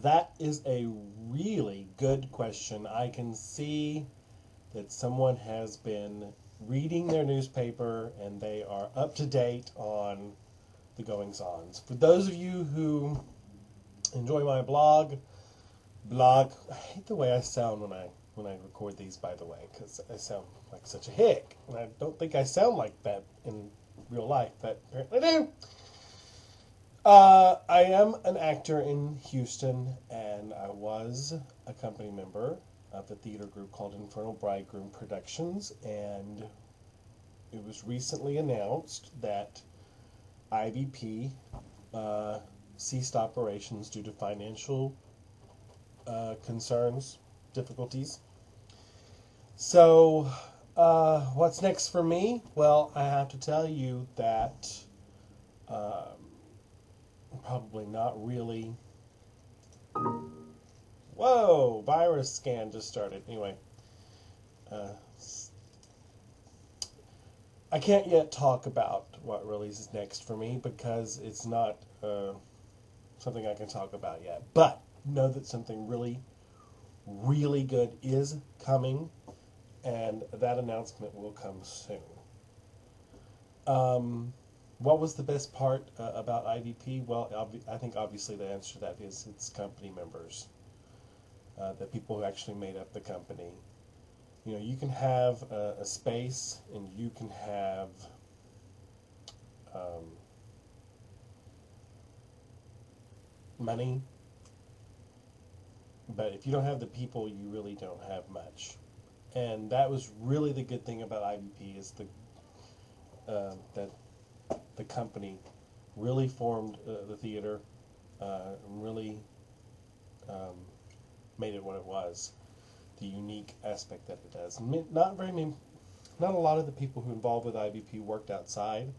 That is a really good question. I can see that someone has been reading their newspaper and they are up to date on the goings-ons. For those of you who enjoy my blog, I hate the way I sound when I record these, by the way, because I sound like such a hick, and I don't think I sound like that in real life, but apparently I do. I am an actor in Houston, and I was a company member of a theater group called Infernal Bridegroom Productions, and it was recently announced that IVP ceased operations due to financial concerns, difficulties. So, what's next for me? Well, I have to tell you that probably not really. Whoa, virus scan just started. Anyway, I can't yet talk about what really is next for me because it's not something I can talk about yet. But know that something really, really good is coming, and that announcement will come soon. What was the best part about IVP? Well, I think obviously the answer to that is its company members, the people who actually made up the company. You know, you can have a space and you can have money, but if you don't have the people, you really don't have much. And that was really the good thing about IVP is that the company really formed the theater, really made it what it was, the unique aspect that it does. Not a lot of the people who involved with IVP worked outside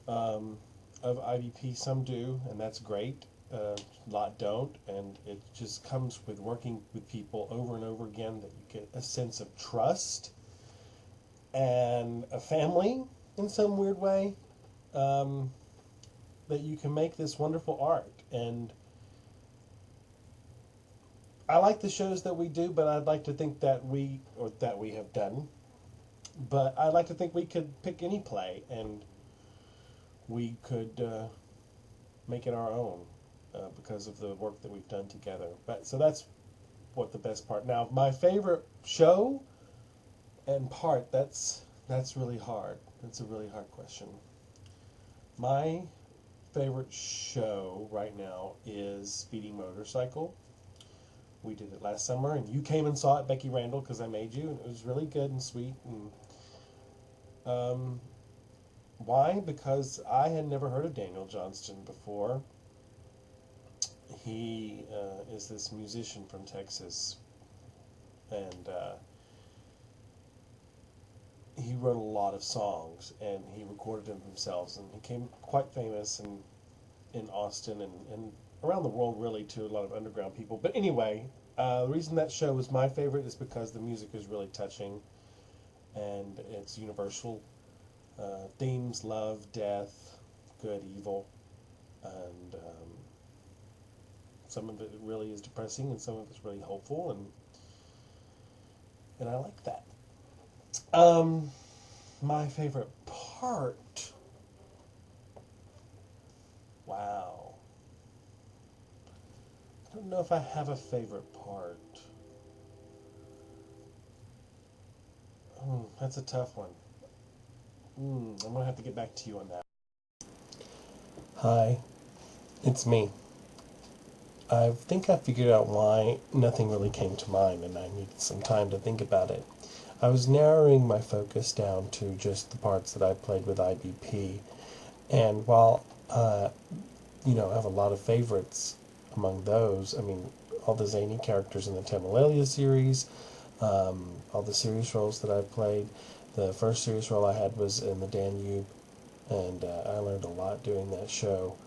of IVP. Some do, and that's great. A lot don't, and it just comes with working with people over and over again that you get a sense of trust and a family in some weird way, that you can make this wonderful art. And I like the shows that we do, but I'd like to think that we have done, but I'd like to think we could pick any play and we could make it our own because of the work that we've done together. But so that's what the best part. Now, my favorite show and part, that's really hard. That's a really hard question. My favorite show right now is Speeding Motorcycle. We did it last summer, and you came and saw it, Becky Randall, because I made you, and it was really good and sweet. And why? Because I had never heard of Daniel Johnston before. He is this musician from Texas, and he wrote a lot of songs, and he recorded them himself, and he became quite famous in Austin and around the world, really, to a lot of underground people. But anyway, the reason that show was my favorite is because the music is really touching, and it's universal. Themes: love, death, good, evil, and some of it really is depressing, and some of it's really hopeful, and I like that. My favorite part. Wow. I don't know if I have a favorite part. That's a tough one. I'm going to have to get back to you on that. Hi, it's me. I think I figured out why nothing really came to mind, and I needed some time to think about it. I was narrowing my focus down to just the parts that I played with IVP, and while I have a lot of favorites among those. I mean, all the zany characters in the Tamalalia series, all the serious roles that I've played. The first serious role I had was in the Danube, and I learned a lot doing that show.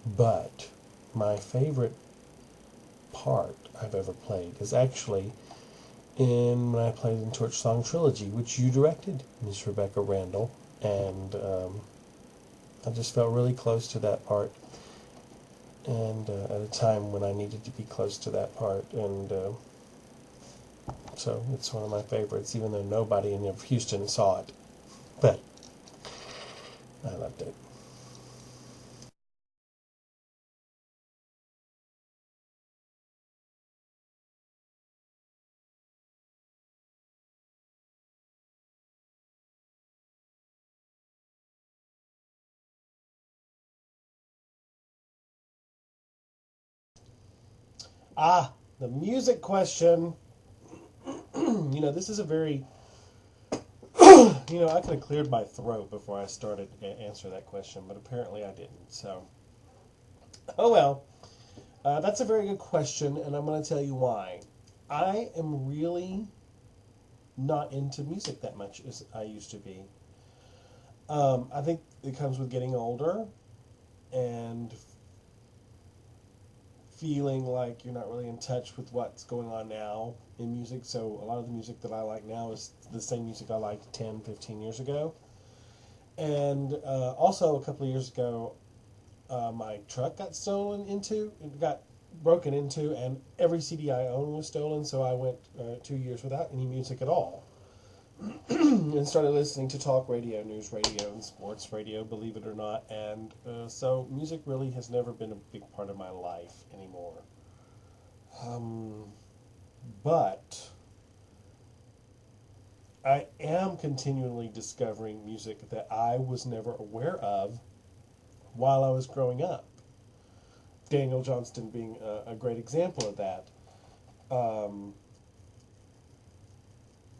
But my favorite part I've ever played is actually when I played in Torch Song Trilogy, which you directed, Miss Rebecca Randall, and I just felt really close to that part. and at a time when I needed to be close to that part, and so it's one of my favorites, even though nobody in Houston saw it, but I loved it. The music question. This is a very, I could have cleared my throat before I started to answer that question, but apparently I didn't. So, oh well. That's a very good question, and I'm going to tell you why. I am really not into music that much as I used to be. I think it comes with getting older and feeling like you're not really in touch with what's going on now in music. So a lot of the music that I like now is the same music I liked 10, 15 years ago. And also a couple of years ago, my truck got got broken into, and every CD I owned was stolen. So I went 2 years without any music at all, and started listening to talk radio, news radio, and sports radio. Believe it or not, and so music really has never been a big part of my life anymore. Um, but I am continually discovering music that I was never aware of while I was growing up. Daniel Johnston being a great example of that. Um,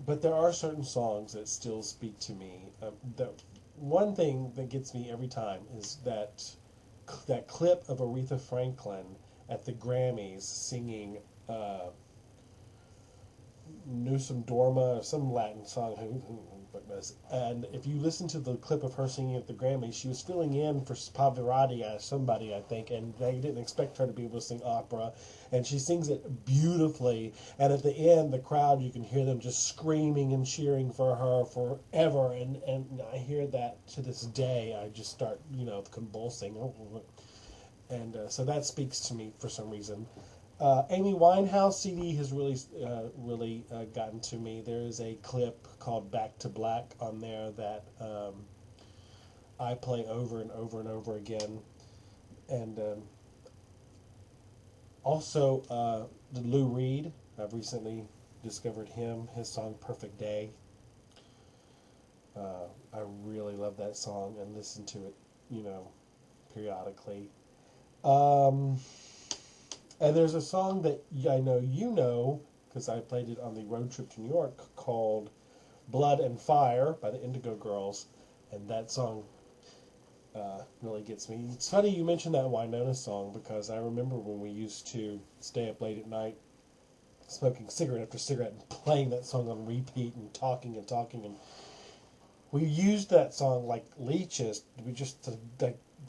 but there are certain songs that still speak to me. The one thing that gets me every time is that clip of Aretha Franklin at the Grammys singing Nusum Dorma, or some Latin song. And if you listen to the clip of her singing at the Grammys, she was filling in for Pavarotti as somebody, I think, and they didn't expect her to be able to sing opera. And she sings it beautifully. And at the end, the crowd, you can hear them just screaming and cheering for her forever. And I hear that to this day. I just start, convulsing. And so that speaks to me for some reason. Amy Winehouse CD has really gotten to me. There is a clip called "Back to Black" on there that I play over and over and over again, and also Lou Reed. I've recently discovered him. His song "Perfect Day." I really love that song and listen to it, periodically. Um, And there's a song that I know because I played it on the road trip to New York, called Blood and Fire by the Indigo Girls. And that song really gets me. It's funny you mentioned that Winona song, because I remember when we used to stay up late at night smoking cigarette after cigarette and playing that song on repeat and talking and talking. And we used that song like leeches. We just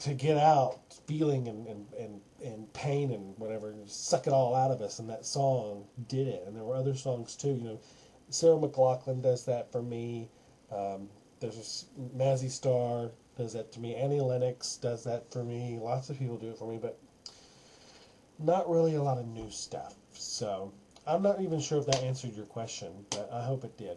to get out feeling and pain and whatever, and suck it all out of us. And that song did it. And there were other songs too. Sarah McLachlan does that for me. There's Mazzy Star does that to me. Annie Lennox does that for me. Lots of people do it for me, but not really a lot of new stuff. So I'm not even sure if that answered your question, but I hope it did.